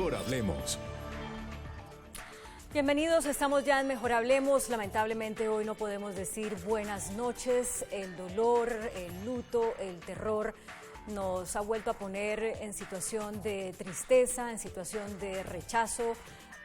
Mejor Hablemos. Bienvenidos, estamos ya en Mejor Hablemos. Lamentablemente hoy no podemos decir buenas noches. El dolor, el luto, el terror nos ha vuelto a poner en situación de tristeza, en situación de rechazo,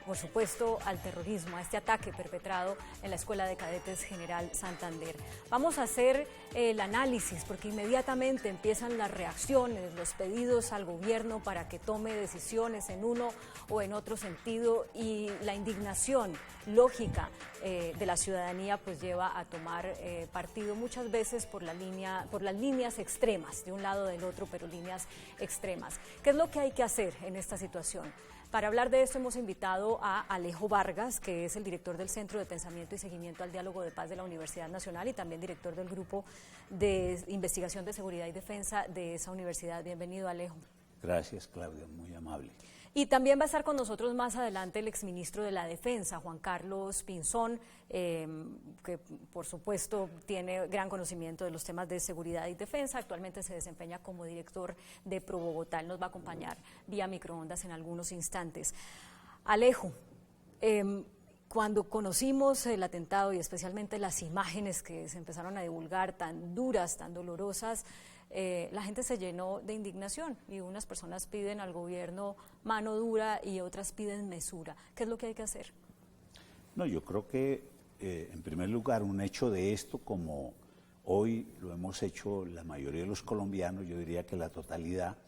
por supuesto, al terrorismo, a este ataque perpetrado en la Escuela de Cadetes General Santander. Vamos a hacer el análisis porque inmediatamente empiezan las reacciones, los pedidos al gobierno para que tome decisiones en uno o en otro sentido, y la indignación lógica de la ciudadanía pues lleva a tomar partido muchas veces por las líneas extremas, de un lado o del otro, pero líneas extremas. ¿Qué es lo que hay que hacer en esta situación? Para hablar de esto hemos invitado a Alejo Vargas, que es el director del Centro de Pensamiento y Seguimiento al Diálogo de Paz de la Universidad Nacional y también director del Grupo de Investigación de Seguridad y Defensa de esa universidad. Bienvenido, Alejo. Gracias, Claudia, muy amable. Y también va a estar con nosotros más adelante el exministro de la Defensa, Juan Carlos Pinzón, que por supuesto tiene gran conocimiento de los temas de seguridad y defensa. Actualmente se desempeña como director de Pro Bogotá. Él nos va a acompañar vía microondas en algunos instantes. Alejo, cuando conocimos el atentado y especialmente las imágenes que se empezaron a divulgar, tan duras, tan dolorosas, la gente se llenó de indignación y unas personas piden al gobierno mano dura y otras piden mesura. ¿Qué es lo que hay que hacer? No, yo creo que en primer lugar un hecho de esto, como hoy lo hemos hecho la mayoría de los colombianos, yo diría que la totalidad,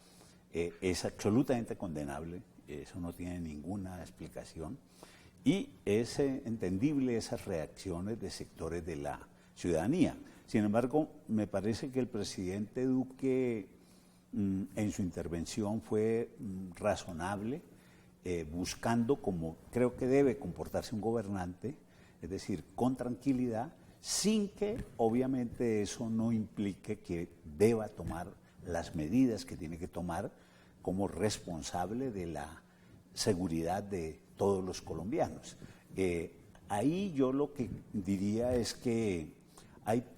es absolutamente condenable, eso no tiene ninguna explicación, y es entendible esas reacciones de sectores de la ciudadanía. Sin embargo, me parece que el presidente Duque en su intervención fue razonable, buscando, como creo que debe comportarse un gobernante, es decir, con tranquilidad, sin que obviamente eso no implique que deba tomar las medidas que tiene que tomar como responsable de la seguridad de todos los colombianos. Ahí yo lo que diría es que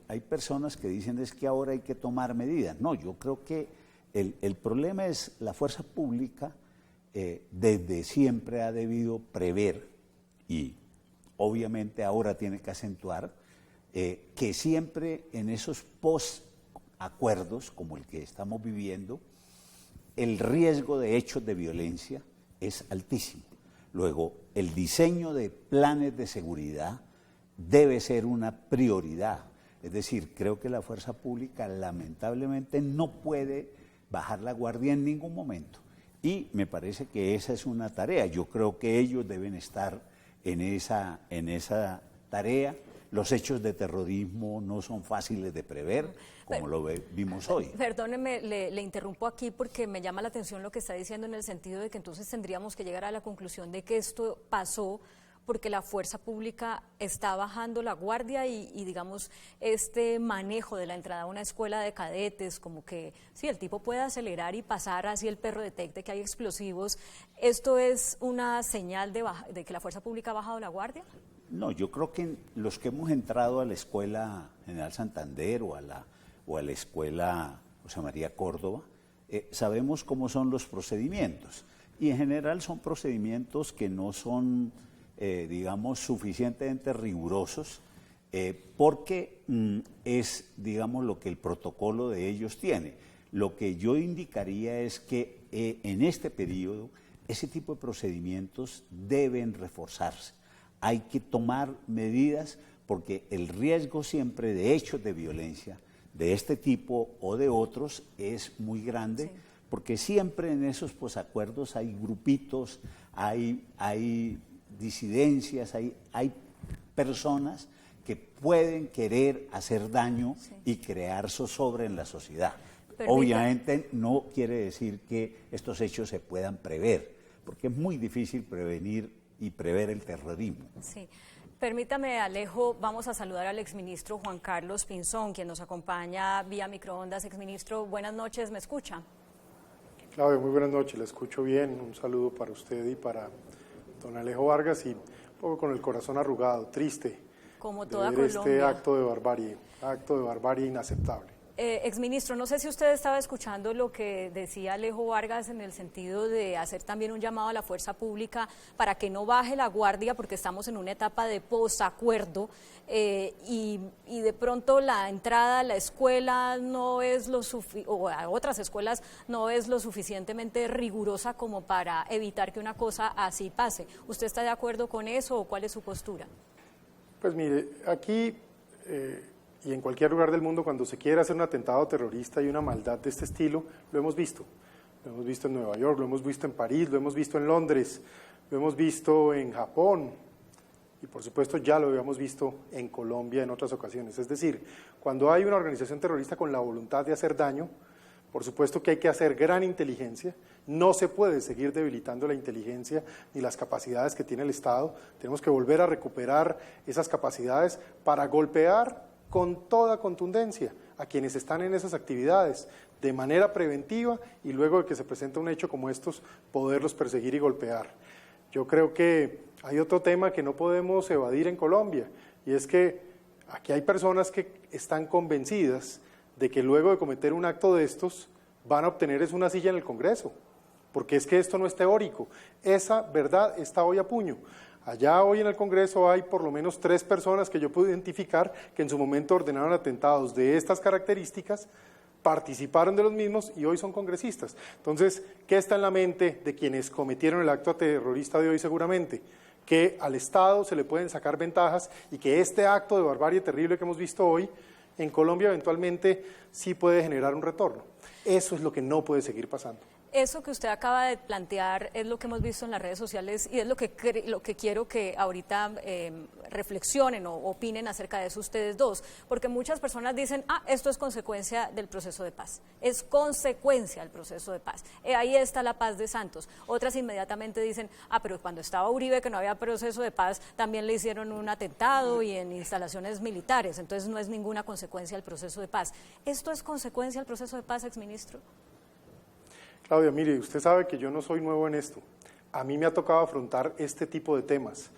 hay personas que dicen es que ahora hay que tomar medidas. No, yo creo que el problema es la fuerza pública desde siempre ha debido prever y obviamente ahora tiene que acentuar que siempre en esos post-acuerdos como el que estamos viviendo, el riesgo de hechos de violencia es altísimo. Luego, el diseño de planes de seguridad debe ser una prioridad. Es decir, creo que la fuerza pública lamentablemente no puede bajar la guardia en ningún momento. Y me parece que esa es una tarea. Yo creo que ellos deben estar en esa tarea. Los hechos de terrorismo no son fáciles de prever, como lo vimos hoy. Perdóneme, le interrumpo aquí porque me llama la atención lo que está diciendo en el sentido de que entonces tendríamos que llegar a la conclusión de que esto pasó porque la fuerza pública está bajando la guardia y digamos, este manejo de la entrada a una escuela de cadetes, como que sí, el tipo puede acelerar y pasar, así el perro detecte que hay explosivos, ¿esto es una señal de que la fuerza pública ha bajado la guardia? No, yo creo que los que hemos entrado a la Escuela General Santander o a la Escuela José María Córdoba, sabemos cómo son los procedimientos y en general son procedimientos que no son digamos, suficientemente rigurosos, porque es, digamos, lo que el protocolo de ellos tiene. Lo que yo indicaría es que en este periodo ese tipo de procedimientos deben reforzarse. Hay que tomar medidas porque el riesgo siempre de hechos de violencia de este tipo o de otros es muy grande, sí, porque siempre en esos posacuerdos hay grupitos, hay disidencias, hay personas que pueden querer hacer daño, sí, y crear zozobra en la sociedad. Obviamente no quiere decir que estos hechos se puedan prever, porque es muy difícil prevenir y prever el terrorismo. Sí. Permítame, Alejo, vamos a saludar al exministro Juan Carlos Pinzón, quien nos acompaña vía microondas. Exministro, buenas noches, ¿me escucha? Claudia, muy buenas noches, le escucho bien. Un saludo para usted y para don Alejo Vargas, y un poco con el corazón arrugado, triste, como toda de ver Colombia, este acto de barbarie inaceptable. Exministro, no sé si usted estaba escuchando lo que decía Alejo Vargas en el sentido de hacer también un llamado a la fuerza pública para que no baje la guardia porque estamos en una etapa de posacuerdo y de pronto la entrada a la escuela no es o a otras escuelas no es lo suficientemente rigurosa como para evitar que una cosa así pase. ¿Usted está de acuerdo con eso o cuál es su postura? Pues mire, aquí y en cualquier lugar del mundo, cuando se quiere hacer un atentado terrorista y una maldad de este estilo, lo hemos visto. Lo hemos visto en Nueva York, lo hemos visto en París, lo hemos visto en Londres, lo hemos visto en Japón y por supuesto ya lo habíamos visto en Colombia en otras ocasiones. Es decir, cuando hay una organización terrorista con la voluntad de hacer daño, por supuesto que hay que hacer gran inteligencia, no se puede seguir debilitando la inteligencia ni las capacidades que tiene el Estado, tenemos que volver a recuperar esas capacidades para golpear con toda contundencia a quienes están en esas actividades de manera preventiva y luego de que se presenta un hecho como estos, poderlos perseguir y golpear. Yo creo que hay otro tema que no podemos evadir en Colombia y es que aquí hay personas que están convencidas de que luego de cometer un acto de estos van a obtener una silla en el Congreso, porque es que esto no es teórico, esa verdad está hoy a puño. Allá hoy en el Congreso hay por lo menos 3 personas que yo puedo identificar que en su momento ordenaron atentados de estas características, participaron de los mismos y hoy son congresistas. Entonces, ¿qué está en la mente de quienes cometieron el acto terrorista de hoy seguramente? Que al Estado se le pueden sacar ventajas y que este acto de barbarie terrible que hemos visto hoy en Colombia eventualmente sí puede generar un retorno. Eso es lo que no puede seguir pasando. Eso que usted acaba de plantear es lo que hemos visto en las redes sociales y es lo que quiero que ahorita reflexionen o opinen acerca de eso ustedes dos, porque muchas personas dicen, esto es consecuencia del proceso de paz, es consecuencia del proceso de paz, ahí está la paz de Santos. Otras inmediatamente dicen, pero cuando estaba Uribe, que no había proceso de paz, también le hicieron un atentado y en instalaciones militares, entonces no es ninguna consecuencia del proceso de paz. ¿Esto es consecuencia del proceso de paz, exministro? Claudia, mire, usted sabe que yo no soy nuevo en esto. A mí me ha tocado afrontar este tipo de temas.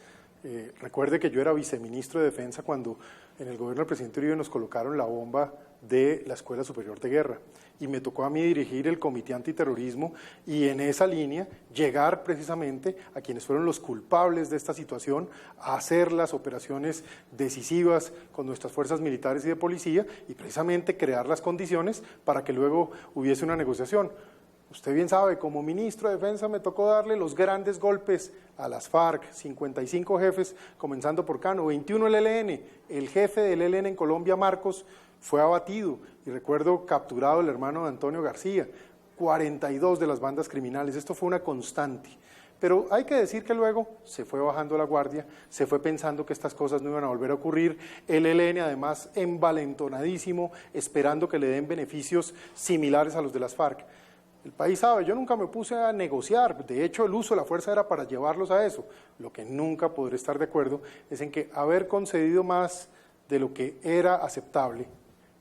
Recuerde que yo era viceministro de Defensa cuando en el gobierno del presidente Uribe nos colocaron la bomba de la Escuela Superior de Guerra y me tocó a mí dirigir el Comité Antiterrorismo y en esa línea llegar precisamente a quienes fueron los culpables de esta situación, a hacer las operaciones decisivas con nuestras fuerzas militares y de policía y precisamente crear las condiciones para que luego hubiese una negociación. Usted bien sabe, como ministro de Defensa me tocó darle los grandes golpes a las FARC, 55 jefes, comenzando por Cano, 21 el ELN, el jefe del ELN en Colombia, Marcos, fue abatido, y recuerdo capturado el hermano de Antonio García, 42 de las bandas criminales, esto fue una constante. Pero hay que decir que luego se fue bajando la guardia, se fue pensando que estas cosas no iban a volver a ocurrir, el ELN además envalentonadísimo, esperando que le den beneficios similares a los de las FARC. El país sabe, yo nunca me puse a negociar, de hecho el uso de la fuerza era para llevarlos a eso. Lo que nunca podré estar de acuerdo es en que haber concedido más de lo que era aceptable,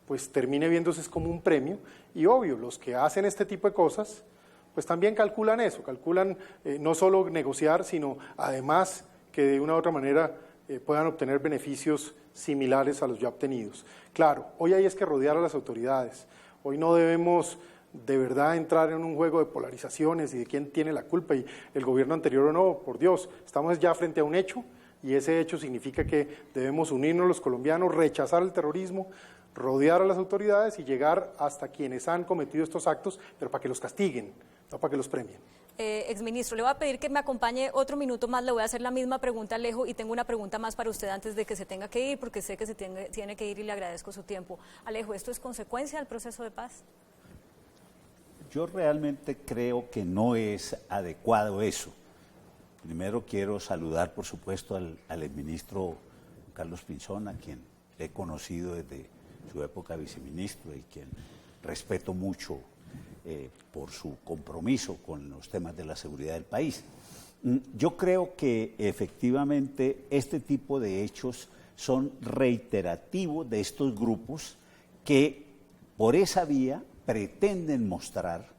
pues termine viéndose como un premio y obvio, los que hacen este tipo de cosas, pues también calculan eso, calculan no solo negociar, sino además que de una u otra manera puedan obtener beneficios similares a los ya obtenidos. Claro, hoy hay es que rodear a las autoridades, hoy no debemos de verdad entrar en un juego de polarizaciones y de quién tiene la culpa y el gobierno anterior o no, por Dios, estamos ya frente a un hecho y ese hecho significa que debemos unirnos los colombianos, rechazar el terrorismo, rodear a las autoridades y llegar hasta quienes han cometido estos actos, pero para que los castiguen, no para que los premien. Exministro, le voy a pedir que me acompañe otro minuto más, le voy a hacer la misma pregunta a Alejo y tengo una pregunta más para usted antes de que se tenga que ir, porque sé que se tiene que ir y le agradezco su tiempo. Alejo, ¿esto es consecuencia del proceso de paz? Yo realmente creo que no es adecuado eso. Primero quiero saludar, por supuesto, al exministro Carlos Pinzón, a quien he conocido desde su época viceministro y quien respeto mucho por su compromiso con los temas de la seguridad del país. Yo creo que efectivamente este tipo de hechos son reiterativos de estos grupos que por esa vía pretenden mostrar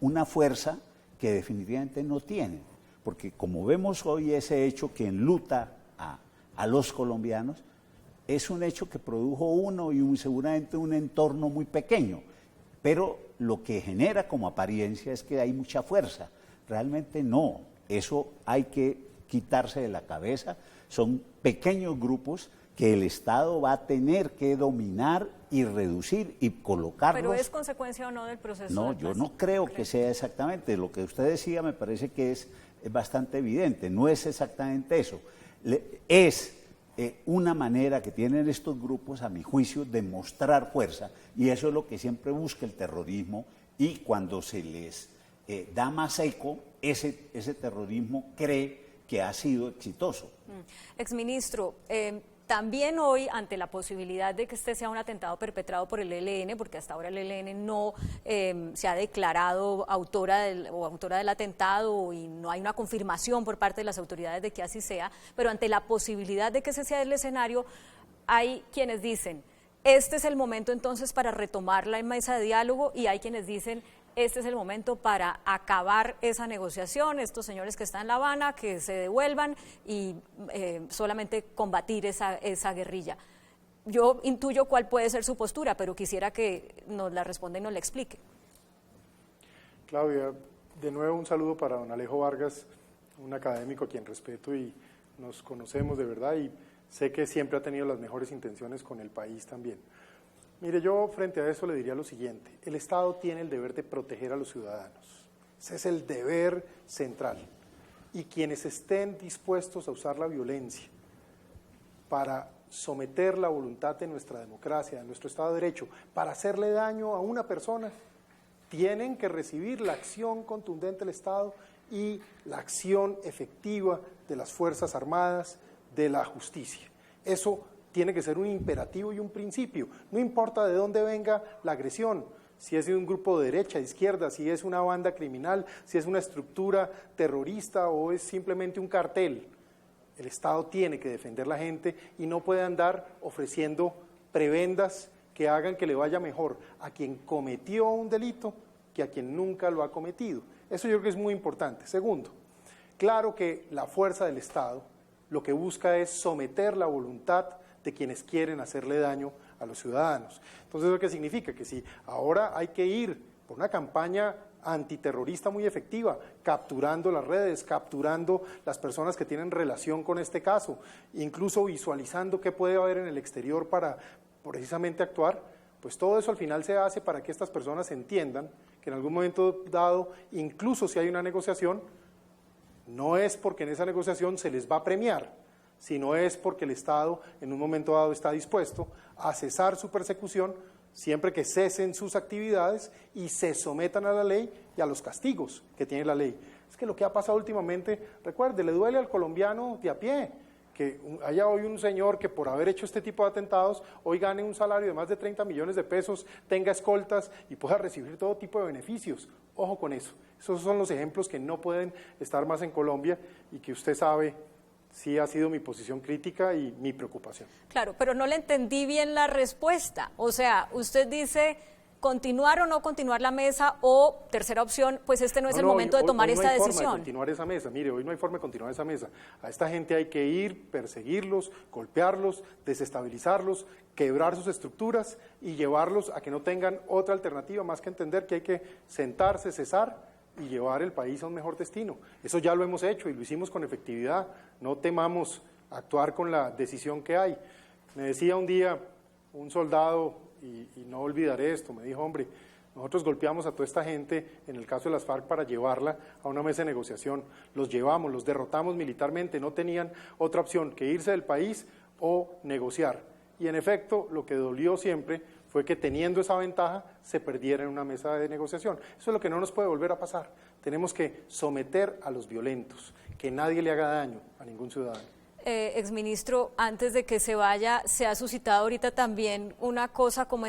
una fuerza que definitivamente no tienen, porque como vemos hoy ese hecho que enluta a los colombianos, es un hecho que produjo uno y seguramente un entorno muy pequeño, pero lo que genera como apariencia es que hay mucha fuerza. Realmente no, eso hay que quitarse de la cabeza. Son pequeños grupos que el Estado va a tener que dominar y reducir y colocarlos. ¿Pero es consecuencia o no del proceso? No, yo no creo que sea exactamente. Lo que usted decía me parece que es bastante evidente. No es exactamente eso. Es una manera que tienen estos grupos, a mi juicio, de mostrar fuerza, y eso es lo que siempre busca el terrorismo, y cuando se les da más eco, ese terrorismo cree que ha sido exitoso. Exministro, también hoy, ante la posibilidad de que este sea un atentado perpetrado por el ELN, porque hasta ahora el ELN no se ha declarado autora del atentado y no hay una confirmación por parte de las autoridades de que así sea, pero ante la posibilidad de que ese sea el escenario, hay quienes dicen, este es el momento entonces para retomar la mesa de diálogo, y hay quienes dicen, este es el momento para acabar esa negociación, estos señores que están en La Habana, que se devuelvan y solamente combatir esa guerrilla. Yo intuyo cuál puede ser su postura, pero quisiera que nos la responda y nos la explique. Claudia, de nuevo un saludo para don Alejo Vargas, un académico a quien respeto y nos conocemos de verdad, y sé que siempre ha tenido las mejores intenciones con el país también. Mire, yo frente a eso le diría lo siguiente: el Estado tiene el deber de proteger a los ciudadanos, ese es el deber central, y quienes estén dispuestos a usar la violencia para someter la voluntad de nuestra democracia, de nuestro Estado de Derecho, para hacerle daño a una persona, tienen que recibir la acción contundente del Estado y la acción efectiva de las Fuerzas Armadas, de la justicia. Eso tiene que ser un imperativo y un principio, no importa de dónde venga la agresión, si es de un grupo de derecha, de izquierda, si es una banda criminal, si es una estructura terrorista o es simplemente un cartel. El Estado tiene que defender a la gente y no puede andar ofreciendo prebendas que hagan que le vaya mejor a quien cometió un delito que a quien nunca lo ha cometido. Eso yo creo que es muy importante. Segundo, claro que la fuerza del Estado lo que busca es someter la voluntad de quienes quieren hacerle daño a los ciudadanos. Entonces, ¿eso qué significa? Que si ahora hay que ir por una campaña antiterrorista muy efectiva, capturando las redes, capturando las personas que tienen relación con este caso, incluso visualizando qué puede haber en el exterior para precisamente actuar, pues todo eso al final se hace para que estas personas entiendan que en algún momento dado, incluso si hay una negociación, no es porque en esa negociación se les va a premiar, sino es porque el Estado en un momento dado está dispuesto a cesar su persecución siempre que cesen sus actividades y se sometan a la ley y a los castigos que tiene la ley. Es que lo que ha pasado últimamente, recuerde, le duele al colombiano de a pie que haya hoy un señor que por haber hecho este tipo de atentados hoy gane un salario de más de 30 millones de pesos, tenga escoltas y pueda recibir todo tipo de beneficios. Ojo con eso. Esos son los ejemplos que no pueden estar más en Colombia y que usted sabe sí ha sido mi posición crítica y mi preocupación. Claro, pero no le entendí bien la respuesta. O sea, usted dice continuar o no continuar la mesa, o tercera opción, pues este no es el momento de tomar esta decisión. No hay forma de continuar esa mesa. Mire, hoy no hay forma de continuar esa mesa. A esta gente hay que ir, perseguirlos, golpearlos, desestabilizarlos, quebrar sus estructuras y llevarlos a que no tengan otra alternativa más que entender que hay que sentarse, cesar y llevar el país a un mejor destino. Eso ya lo hemos hecho y lo hicimos con efectividad. No temamos actuar con la decisión que hay. Me decía un día un soldado, y no olvidaré esto, me dijo, hombre, nosotros golpeamos a toda esta gente, en el caso de las FARC, para llevarla a una mesa de negociación. Los llevamos, los derrotamos militarmente, no tenían otra opción que irse del país o negociar. Y en efecto, lo que dolió siempre fue que teniendo esa ventaja se perdiera en una mesa de negociación. Eso es lo que no nos puede volver a pasar. Tenemos que someter a los violentos, que nadie le haga daño a ningún ciudadano. Exministro, antes de que se vaya, se ha suscitado ahorita también una cosa como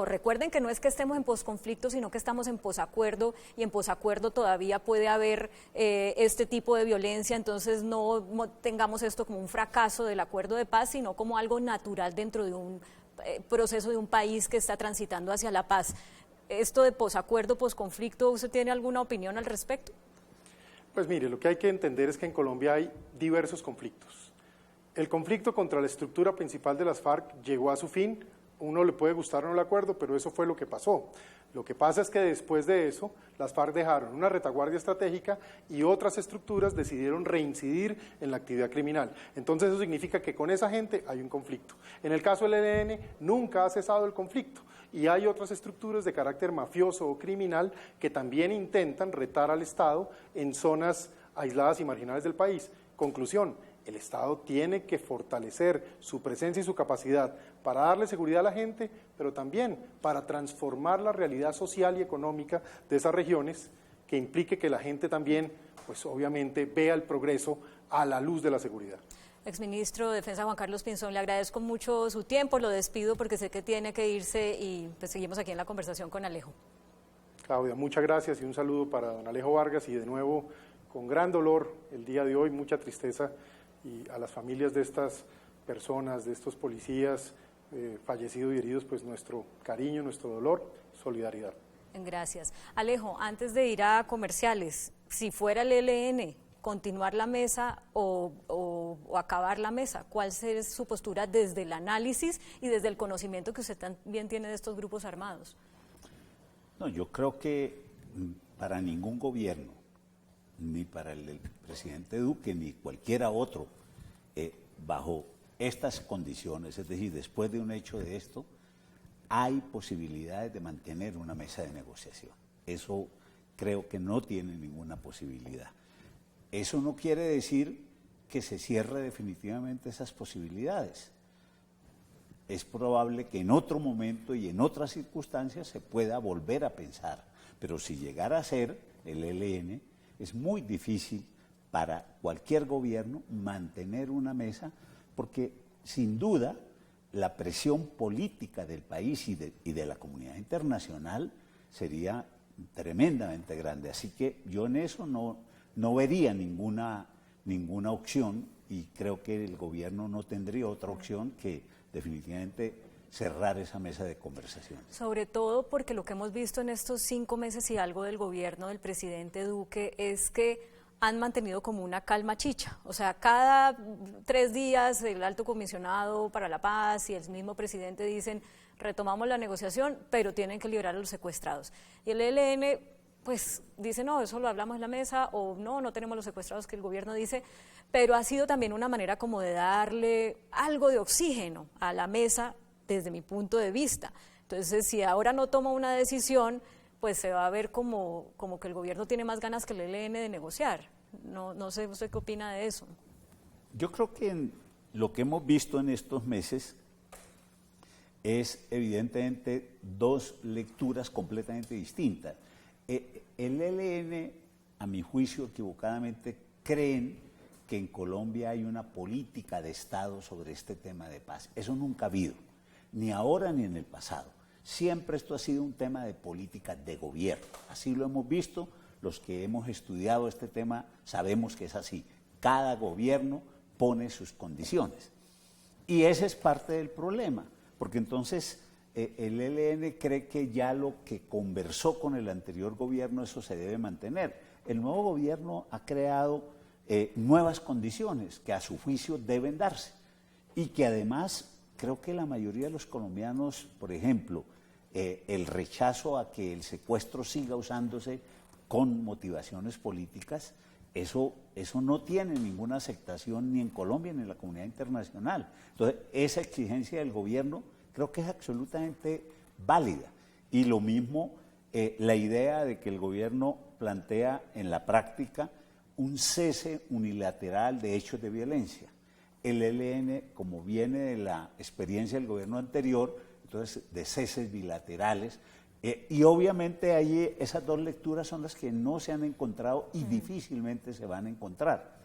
recuerden que no es que estemos en posconflicto, sino que estamos en posacuerdo, y en posacuerdo todavía puede haber este tipo de violencia, entonces no tengamos esto como un fracaso del acuerdo de paz, sino como algo natural dentro de un proceso de un país que está transitando hacia la paz. Esto de posacuerdo, posconflicto, ¿usted tiene alguna opinión al respecto? Pues mire, lo que hay que entender es que en Colombia hay diversos conflictos. el conflicto contra la estructura principal de las FARC llegó a su fin. Uno le puede gustar o no el acuerdo, pero eso fue lo que pasó. Lo que pasa es que después de eso, las FARC dejaron una retaguardia estratégica y otras estructuras decidieron reincidir en la actividad criminal. Entonces eso significa que con esa gente hay un conflicto. En el caso del ELN nunca ha cesado el conflicto y hay otras estructuras de carácter mafioso o criminal que también intentan retar al Estado en zonas aisladas y marginales del país. Conclusión, el Estado tiene que fortalecer su presencia y su capacidad para darle seguridad a la gente, pero también para transformar la realidad social y económica de esas regiones, que implique que la gente también, pues obviamente, vea el progreso a la luz de la seguridad. Exministro de Defensa Juan Carlos Pinzón, le agradezco mucho su tiempo, lo despido porque sé que tiene que irse y pues seguimos aquí en la conversación con Alejo. Claudia, muchas gracias y un saludo para don Alejo Vargas y de nuevo, con gran dolor el día de hoy, mucha tristeza, y a las familias de estas personas, de estos policías fallecidos y heridos, pues nuestro cariño, nuestro dolor, solidaridad. Gracias. Alejo, antes de ir a comerciales, si fuera el ELN, continuar la mesa o acabar la mesa, ¿cuál es su postura desde el análisis y desde el conocimiento que usted también tiene de estos grupos armados? No, yo creo que para ningún gobierno, ni para el del presidente Duque, ni cualquiera otro, bajo estas condiciones, es decir, después de un hecho de esto, hay posibilidades de mantener una mesa de negociación. Eso creo que no tiene ninguna posibilidad. Eso no quiere decir que se cierre definitivamente esas posibilidades. Es probable que en otro momento y en otras circunstancias se pueda volver a pensar, pero si llegara a ser el ELN, es muy difícil para cualquier gobierno mantener una mesa, porque sin duda la presión política del país y de la comunidad internacional sería tremendamente grande. Así que yo en eso no vería ninguna opción, y creo que el gobierno no tendría otra opción que definitivamente cerrar esa mesa de conversación. Sobre todo porque lo que hemos visto en estos 5 meses y algo del gobierno del presidente Duque es que han mantenido como una calma chicha. O sea, cada 3 días el alto comisionado para la paz y el mismo presidente dicen, retomamos la negociación, pero tienen que liberar a los secuestrados. Y el ELN pues dice, no, eso lo hablamos en la mesa, o no tenemos los secuestrados que el gobierno dice, pero ha sido también una manera como de darle algo de oxígeno a la mesa desde mi punto de vista. Entonces, si ahora no toma una decisión, pues se va a ver como que el gobierno tiene más ganas que el ELN de negociar. No sé, ¿usted qué opina de eso? Yo creo que lo que hemos visto en estos meses es evidentemente 2 lecturas completamente distintas. El ELN, a mi juicio equivocadamente, creen que en Colombia hay una política de Estado sobre este tema de paz. Eso nunca ha habido, ni ahora ni en el pasado. Siempre esto ha sido un tema de política de gobierno. Así lo hemos visto, los que hemos estudiado este tema sabemos que es así. Cada gobierno pone sus condiciones. Y ese es parte del problema, porque entonces el ELN cree que ya lo que conversó con el anterior gobierno, eso se debe mantener. El nuevo gobierno ha creado nuevas condiciones que a su juicio deben darse y que además creo que la mayoría de los colombianos, por ejemplo, el rechazo a que el secuestro siga usándose con motivaciones políticas, eso no tiene ninguna aceptación ni en Colombia ni en la comunidad internacional. Entonces, esa exigencia del gobierno creo que es absolutamente válida. Y lo mismo la idea de que el gobierno plantea en la práctica un cese unilateral de hechos de violencia. El ELN, como viene de la experiencia del gobierno anterior, entonces de ceses bilaterales, y obviamente ahí esas 2 lecturas son las que no se han encontrado y difícilmente se van a encontrar.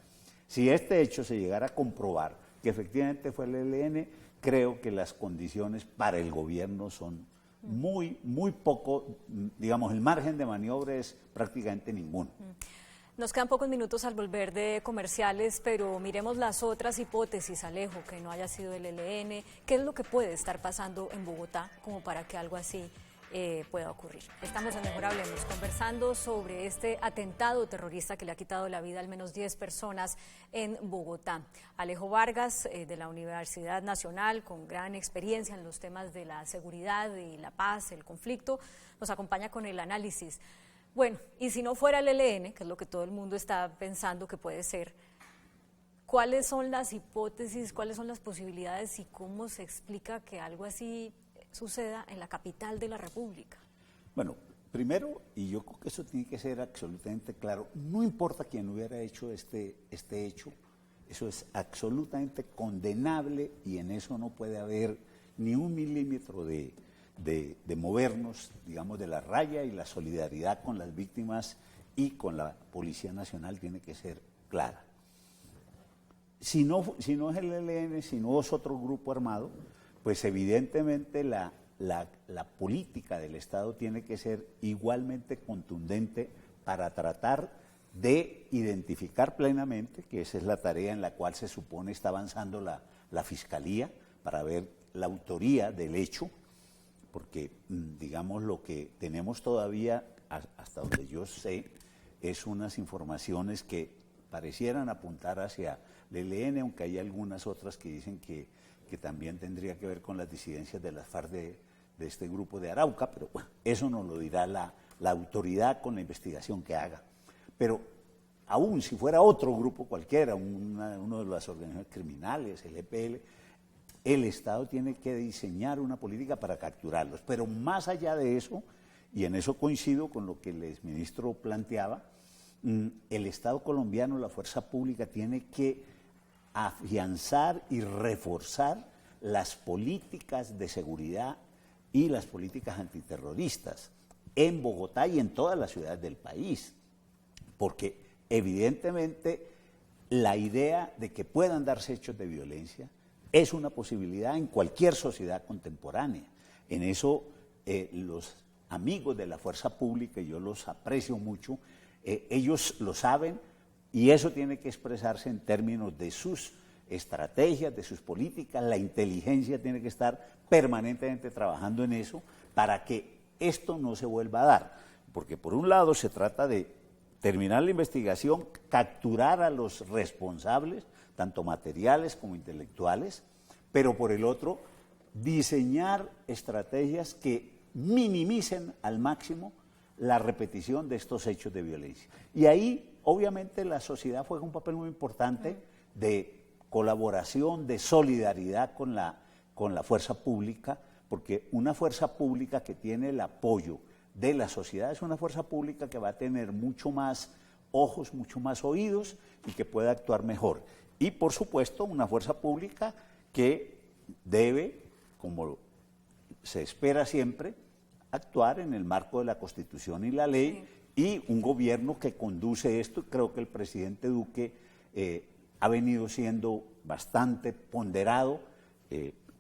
Si este hecho se llegara a comprobar que efectivamente fue el ELN, creo que las condiciones para el gobierno son muy poco, digamos, el margen de maniobra es prácticamente ninguno. Nos quedan pocos minutos al volver de comerciales, pero miremos las otras hipótesis, Alejo, que no haya sido el ELN. ¿Qué es lo que puede estar pasando en Bogotá como para que algo así pueda ocurrir. Estamos en Mejor Hablemos conversando sobre este atentado terrorista que le ha quitado la vida a al menos 10 personas en Bogotá. Alejo Vargas, de la Universidad Nacional, con gran experiencia en los temas de la seguridad y la paz, el conflicto, nos acompaña con el análisis. Bueno, y si no fuera el ELN, que es lo que todo el mundo está pensando que puede ser, ¿cuáles son las hipótesis, cuáles son las posibilidades y cómo se explica que algo así suceda en la capital de la República? Bueno, primero, y yo creo que eso tiene que ser absolutamente claro, no importa quién hubiera hecho este hecho, eso es absolutamente condenable y en eso no puede haber ni un milímetro de movernos, digamos, de la raya, y la solidaridad con las víctimas y con la Policía Nacional tiene que ser clara. Si no es el ELN, si no es otro grupo armado, pues evidentemente la política del Estado tiene que ser igualmente contundente para tratar de identificar plenamente, que esa es la tarea en la cual se supone está avanzando la Fiscalía, para ver la autoría del hecho, porque digamos lo que tenemos todavía, hasta donde yo sé, es unas informaciones que parecieran apuntar hacia el ELN, aunque hay algunas otras que dicen que también tendría que ver con las disidencias de las FARC de este grupo de Arauca, pero bueno, eso nos lo dirá la autoridad con la investigación que haga. Pero aún si fuera otro grupo cualquiera, uno de las organizaciones criminales, el EPL, el Estado tiene que diseñar una política para capturarlos. Pero más allá de eso, y en eso coincido con lo que el exministro planteaba, el Estado colombiano, la fuerza pública, tiene que afianzar y reforzar las políticas de seguridad y las políticas antiterroristas en Bogotá y en todas las ciudades del país, porque evidentemente la idea de que puedan darse hechos de violencia es una posibilidad en cualquier sociedad contemporánea. En eso los amigos de la fuerza pública, yo los aprecio mucho, ellos lo saben, y eso tiene que expresarse en términos de sus estrategias, de sus políticas. La inteligencia tiene que estar permanentemente trabajando en eso para que esto no se vuelva a dar. Porque por un lado se trata de terminar la investigación, capturar a los responsables, tanto materiales como intelectuales, pero por el otro, diseñar estrategias que minimicen al máximo la repetición de estos hechos de violencia. Y ahí, obviamente, la sociedad juega un papel muy importante de colaboración, de solidaridad con la fuerza pública, porque una fuerza pública que tiene el apoyo de la sociedad es una fuerza pública que va a tener mucho más ojos, mucho más oídos y que puede actuar mejor. Y, por supuesto, una fuerza pública que debe, como se espera siempre, actuar en el marco de la Constitución y la ley, y un gobierno que conduce esto. Creo que el presidente Duque ha venido siendo bastante ponderado,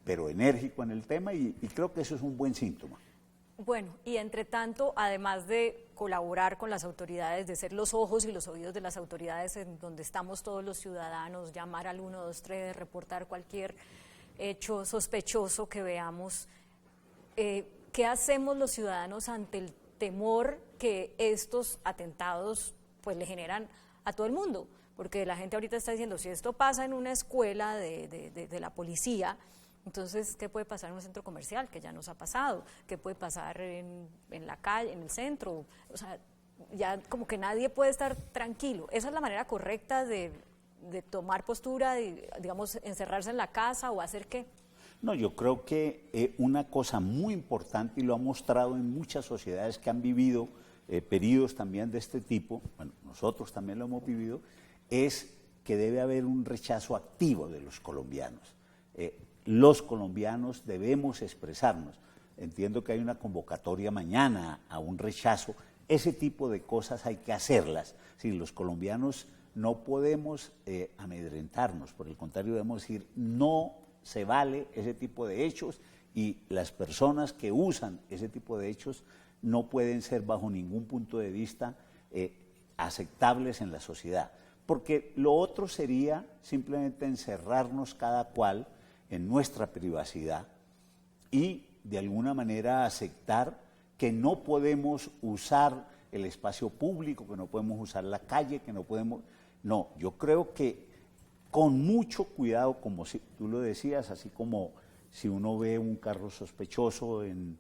pero enérgico en el tema, y creo que eso es un buen síntoma. Bueno, y entre tanto, además de colaborar con las autoridades, de ser los ojos y los oídos de las autoridades en donde estamos todos los ciudadanos, llamar al 123, reportar cualquier hecho sospechoso que veamos, ¿qué hacemos los ciudadanos ante el temor que estos atentados pues le generan a todo el mundo? Porque la gente ahorita está diciendo, si esto pasa en una escuela de la policía, entonces, ¿qué puede pasar en un centro comercial? Que ya nos ha pasado. ¿Qué puede pasar en la calle, en el centro? O sea, ya como que nadie puede estar tranquilo. ¿Esa es la manera correcta de tomar postura, digamos, encerrarse en la casa o hacer qué? No, yo creo que una cosa muy importante, y lo ha mostrado en muchas sociedades que han vivido periodos también de este tipo, bueno, nosotros también lo hemos vivido, es que debe haber un rechazo activo de los colombianos. Los colombianos debemos expresarnos. Entiendo que hay una convocatoria mañana a un rechazo. Ese tipo de cosas hay que hacerlas. Si los colombianos no podemos amedrentarnos, por el contrario debemos decir, no se vale ese tipo de hechos, y las personas que usan ese tipo de hechos no pueden ser bajo ningún punto de vista aceptables en la sociedad. Porque lo otro sería simplemente encerrarnos cada cual en nuestra privacidad y de alguna manera aceptar que no podemos usar el espacio público, que no podemos usar la calle, que no podemos... No, yo creo que con mucho cuidado, como si tú lo decías, así como si uno ve un carro sospechoso en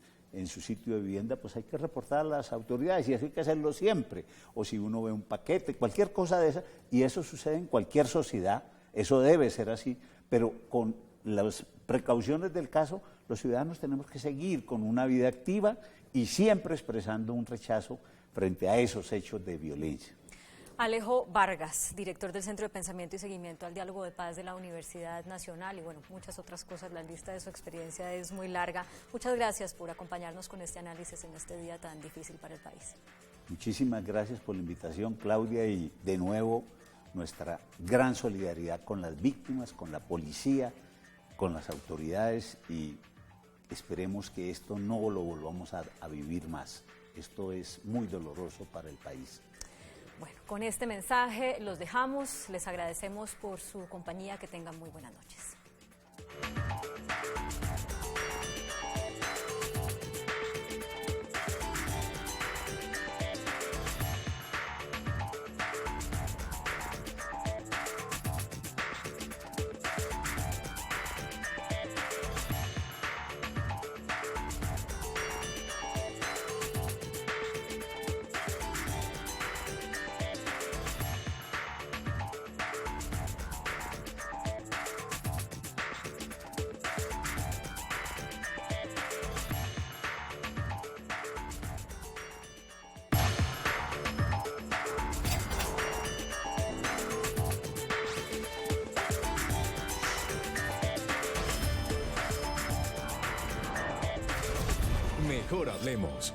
su sitio de vivienda, pues hay que reportar a las autoridades y eso hay que hacerlo siempre. O si uno ve un paquete, cualquier cosa de esa, y eso sucede en cualquier sociedad, eso debe ser así, pero con las precauciones del caso, los ciudadanos tenemos que seguir con una vida activa y siempre expresando un rechazo frente a esos hechos de violencia. Alejo Vargas, director del Centro de Pensamiento y Seguimiento al Diálogo de Paz de la Universidad Nacional y bueno, muchas otras cosas, la lista de su experiencia es muy larga. Muchas gracias por acompañarnos con este análisis en este día tan difícil para el país. Muchísimas gracias por la invitación, Claudia, y de nuevo nuestra gran solidaridad con las víctimas, con la policía, con las autoridades y esperemos que esto no lo volvamos a vivir más. Esto es muy doloroso para el país. Bueno, con este mensaje los dejamos, les agradecemos por su compañía, que tengan muy buenas noches. Mejor hablemos.